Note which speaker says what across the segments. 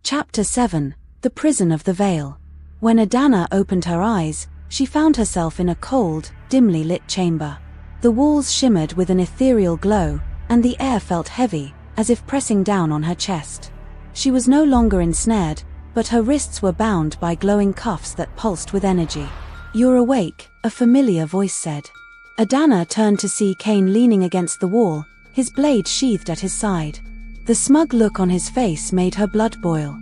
Speaker 1: Chapter 7. The Prison of the Veil. When Adanna opened her eyes, she found herself in a cold, dimly lit chamber. The walls shimmered with an ethereal glow, and the air felt heavy, as if pressing down on her chest. She was no longer ensnared, but her wrists were bound by glowing cuffs that pulsed with energy. "You're awake," a familiar voice said. Adanna turned to see Cain leaning against the wall, his blade sheathed at his side. The smug look on his face made her blood boil.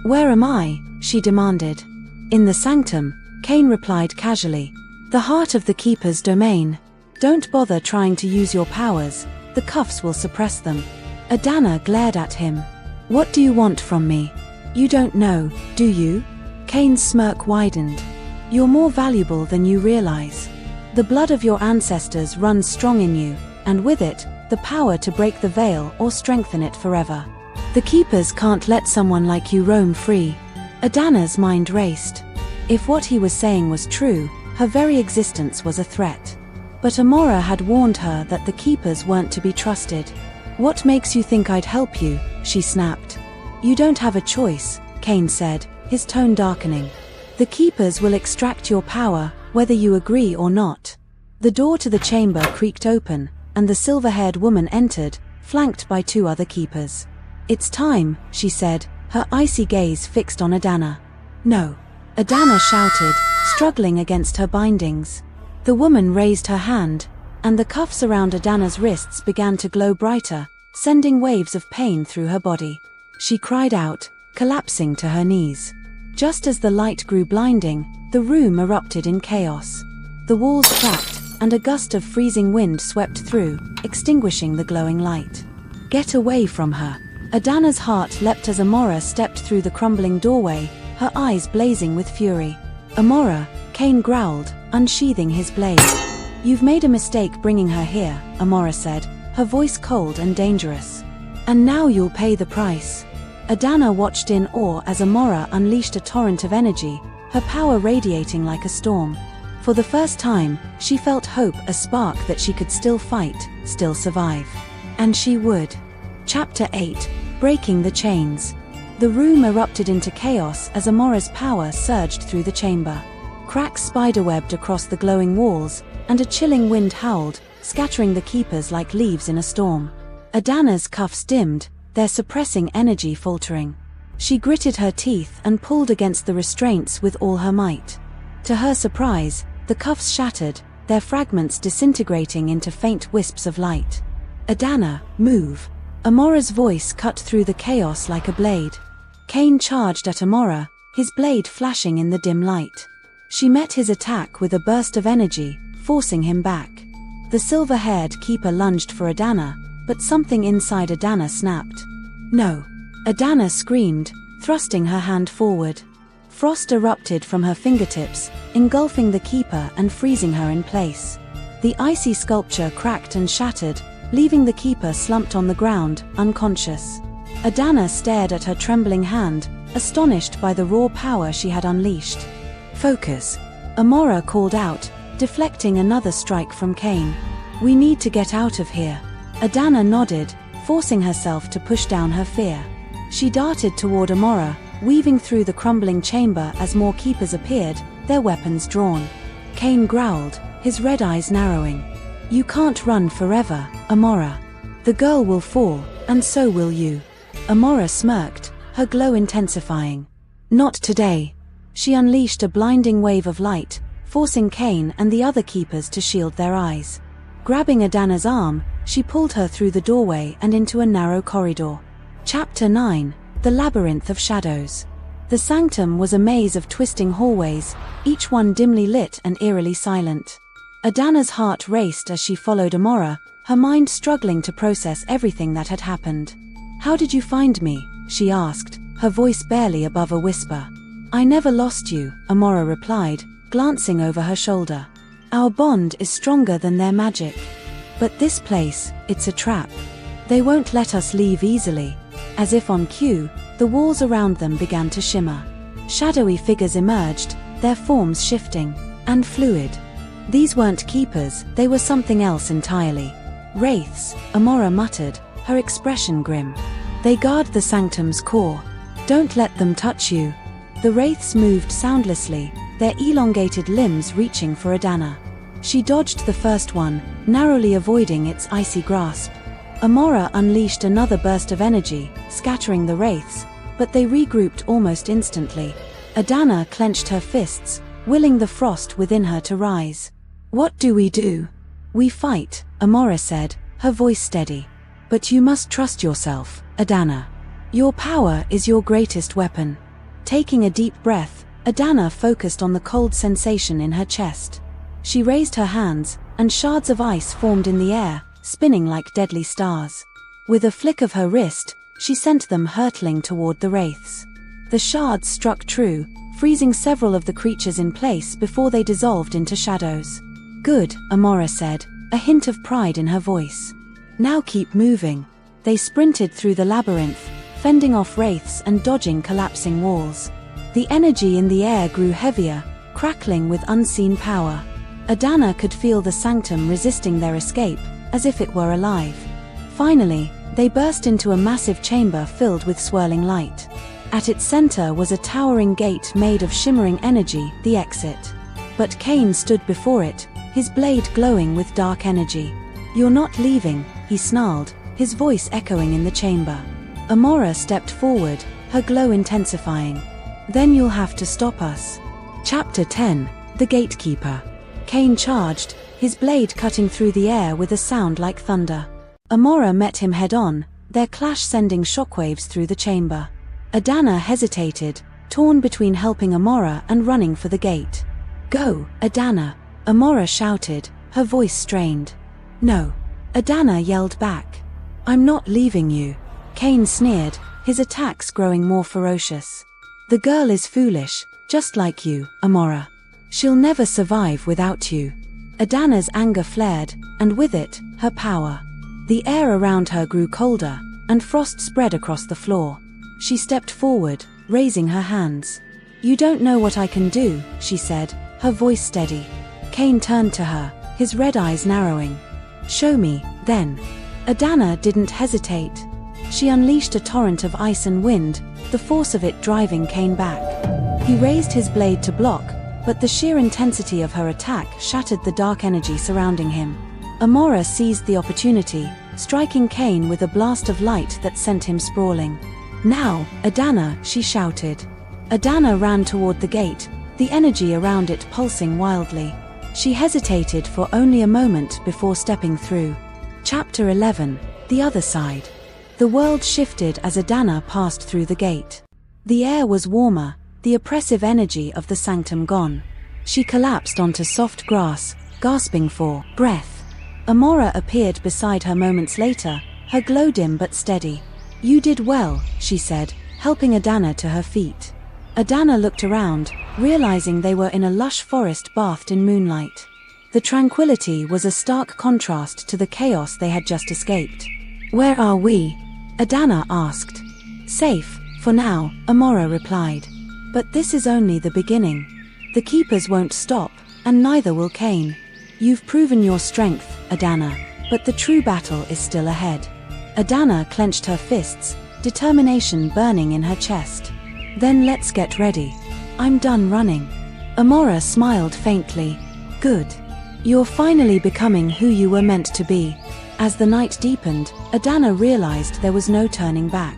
Speaker 1: "Where am I?" she demanded. "In the sanctum," Cain replied casually. "The heart of the Keeper's domain. Don't bother trying to use your powers, the cuffs will suppress them." Adanna glared at him. "What do you want from me? You don't know, do you?" Cain's smirk widened. "You're more valuable than you realize. The blood of your ancestors runs strong in you, and with it, the power to break the veil or strengthen it forever. The Keepers can't let someone like you roam free." Adanna's mind raced. If what he was saying was true, her very existence was a threat. But Amora had warned her that the Keepers weren't to be trusted. "What makes you think I'd help you?" she snapped. "You don't have a choice," Cain said, his tone darkening. "The Keepers will extract your power, whether you agree or not." The door to the chamber creaked open, and the silver-haired woman entered, flanked by two other Keepers. "It's time," she said, her icy gaze fixed on Adanna. "No," Adanna shouted, struggling against her bindings. The woman raised her hand, and the cuffs around Adanna's wrists began to glow brighter, sending waves of pain through her body. She cried out, collapsing to her knees. Just as the light grew blinding, the room erupted in chaos. The walls cracked, and a gust of freezing wind swept through, extinguishing the glowing light. "Get away from her." Adanna's heart leapt as Amora stepped through the crumbling doorway, her eyes blazing with fury. "Amora," Cain growled, unsheathing his blade. "You've made a mistake bringing her here," Amora said, her voice cold and dangerous. "And now you'll pay the price." Adanna watched in awe as Amora unleashed a torrent of energy, her power radiating like a storm. For the first time, she felt hope, a spark that she could still fight, still survive. And she would. Chapter 8. Breaking the Chains. The room erupted into chaos as Amora's power surged through the chamber. Cracks spiderwebbed across the glowing walls, and a chilling wind howled, scattering the Keepers like leaves in a storm. Adanna's cuffs dimmed, their suppressing energy faltering. She gritted her teeth and pulled against the restraints with all her might. To her surprise, the cuffs shattered, their fragments disintegrating into faint wisps of light. "Adanna, move." Amora's voice cut through the chaos like a blade. Cain charged at Amora, his blade flashing in the dim light. She met his attack with a burst of energy, forcing him back. The silver-haired Keeper lunged for Adanna, but something inside Adanna snapped. "No!" Adanna screamed, thrusting her hand forward. Frost erupted from her fingertips, engulfing the Keeper and freezing her in place. The icy sculpture cracked and shattered, leaving the Keeper slumped on the ground, unconscious. Adanna stared at her trembling hand, astonished by the raw power she had unleashed. "Focus," Amora called out, deflecting another strike from Cain. "We need to get out of here." Adanna nodded, forcing herself to push down her fear. She darted toward Amora, weaving through the crumbling chamber as more Keepers appeared, their weapons drawn. Cain growled, his red eyes narrowing. "You can't run forever, Amora. The girl will fall, and so will you." Amora smirked, her glow intensifying. "Not today." She unleashed a blinding wave of light, forcing Cain and the other Keepers to shield their eyes. Grabbing Adanna's arm, she pulled her through the doorway and into a narrow corridor. Chapter 9. The Labyrinth of Shadows. The sanctum was a maze of twisting hallways, each one dimly lit and eerily silent. Adanna's heart raced as she followed Amora, her mind struggling to process everything that had happened. "How did you find me?" she asked, her voice barely above a whisper. "I never lost you," Amora replied, glancing over her shoulder. "Our bond is stronger than their magic. But this place, it's a trap. They won't let us leave easily." As if on cue, the walls around them began to shimmer. Shadowy figures emerged, their forms shifting, and fluid. These weren't Keepers, they were something else entirely. "Wraiths," Amora muttered, her expression grim. "They guard the sanctum's core." Don't let them touch you. The wraiths moved soundlessly, their elongated limbs reaching for Adanna. She dodged the first one, narrowly avoiding its icy grasp. Amora unleashed another burst of energy, scattering the wraiths, but they regrouped almost instantly. Adanna clenched her fists, willing the frost within her to rise. What do? We fight, Amora said, her voice steady. But you must trust yourself, Adanna. Your power is your greatest weapon. Taking a deep breath, Adanna focused on the cold sensation in her chest. She raised her hands, and shards of ice formed in the air, spinning like deadly stars. With a flick of her wrist, she sent them hurtling toward the wraiths. The shards struck true, freezing several of the creatures in place before they dissolved into shadows. Good, Amora said, a hint of pride in her voice. Now keep moving. They sprinted through the labyrinth, fending off wraiths and dodging collapsing walls. The energy in the air grew heavier, crackling with unseen power. Adanna could feel the sanctum resisting their escape, as if it were alive. Finally, they burst into a massive chamber filled with swirling light. At its center was a towering gate made of shimmering energy, the exit. But Cain stood before it, his blade glowing with dark energy. You're not leaving, he snarled, his voice echoing in the chamber. Amora stepped forward, her glow intensifying. Then you'll have to stop us. Chapter 10, The Gatekeeper. Cain charged, his blade cutting through the air with a sound like thunder. Amora met him head-on, their clash sending shockwaves through the chamber. Adanna hesitated, torn between helping Amora and running for the gate. Go, Adanna, Amora shouted, her voice strained. No. Adanna yelled back. I'm not leaving you. Cain sneered, his attacks growing more ferocious. The girl is foolish, just like you, Amora. She'll never survive without you. Adanna's anger flared, and with it, her power. The air around her grew colder, and frost spread across the floor. She stepped forward, raising her hands. You don't know what I can do, she said, her voice steady. Cain turned to her, his red eyes narrowing. Show me, then. Adanna didn't hesitate. She unleashed a torrent of ice and wind, the force of it driving Cain back. He raised his blade to block, but the sheer intensity of her attack shattered the dark energy surrounding him. Amora seized the opportunity, striking Cain with a blast of light that sent him sprawling. Now, Adanna, she shouted. Adanna ran toward the gate, the energy around it pulsing wildly. She hesitated for only a moment before stepping through. Chapter 11, The Other Side. The world shifted as Adanna passed through the gate. The air was warmer, the oppressive energy of the sanctum gone. She collapsed onto soft grass, gasping for breath. Amora appeared beside her moments later, her glow dim but steady. You did well, she said, helping Adanna to her feet. Adanna looked around, realizing they were in a lush forest bathed in moonlight. The tranquility was a stark contrast to the chaos they had just escaped. Where are we? Adanna asked. Safe, for now, Amora replied. But this is only the beginning. The keepers won't stop, and neither will Cain. You've proven your strength, Adanna, but the true battle is still ahead. Adanna clenched her fists, determination burning in her chest. Then let's get ready. I'm done running. Amora smiled faintly. Good. You're finally becoming who you were meant to be. As the night deepened, Adanna realized there was no turning back.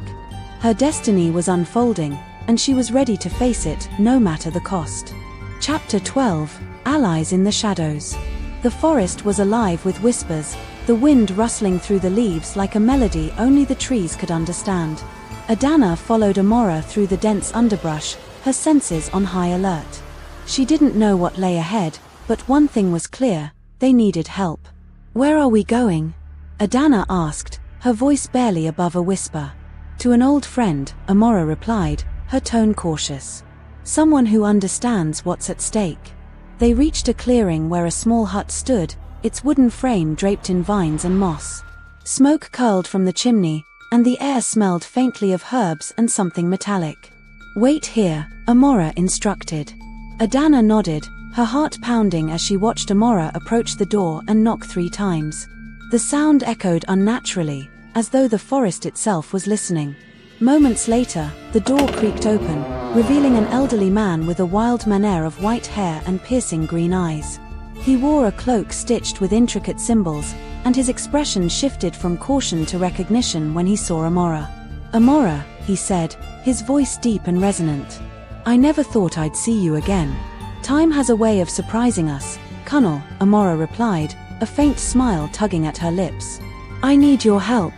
Speaker 1: Her destiny was unfolding, and she was ready to face it, no matter the cost. Chapter 12, Allies in the Shadows. The forest was alive with whispers, the wind rustling through the leaves like a melody only the trees could understand. Adanna followed Amora through the dense underbrush, her senses on high alert. She didn't know what lay ahead, but one thing was clear, they needed help. Where are we going? Adanna asked, her voice barely above a whisper. To an old friend, Amora replied, her tone cautious. Someone who understands what's at stake. They reached a clearing where a small hut stood, its wooden frame draped in vines and moss. Smoke curled from the chimney, and the air smelled faintly of herbs and something metallic. Wait here, Amora instructed. Adanna nodded, her heart pounding as she watched Amora approach the door and knock 3 times. The sound echoed unnaturally, as though the forest itself was listening. Moments later, the door creaked open, revealing an elderly man with a wild manner of white hair and piercing green eyes. He wore a cloak stitched with intricate symbols, and his expression shifted from caution to recognition when he saw Amora. "Amora," he said, his voice deep and resonant. "I never thought I'd see you again. Time has a way of surprising us, Colonel," Amora replied, a faint smile tugging at her lips. "I need your help."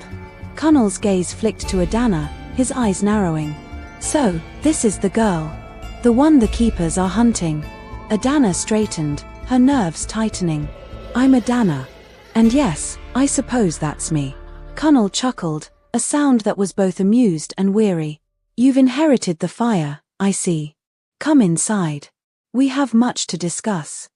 Speaker 1: Colonel's gaze flicked to Adanna, his eyes narrowing. "So, this is the girl. The one the keepers are hunting." Adanna straightened, her nerves tightening. "I'm Adanna. And yes, I suppose that's me." Colonel chuckled, a sound that was both amused and weary. "You've inherited the fire, I see. Come inside. We have much to discuss."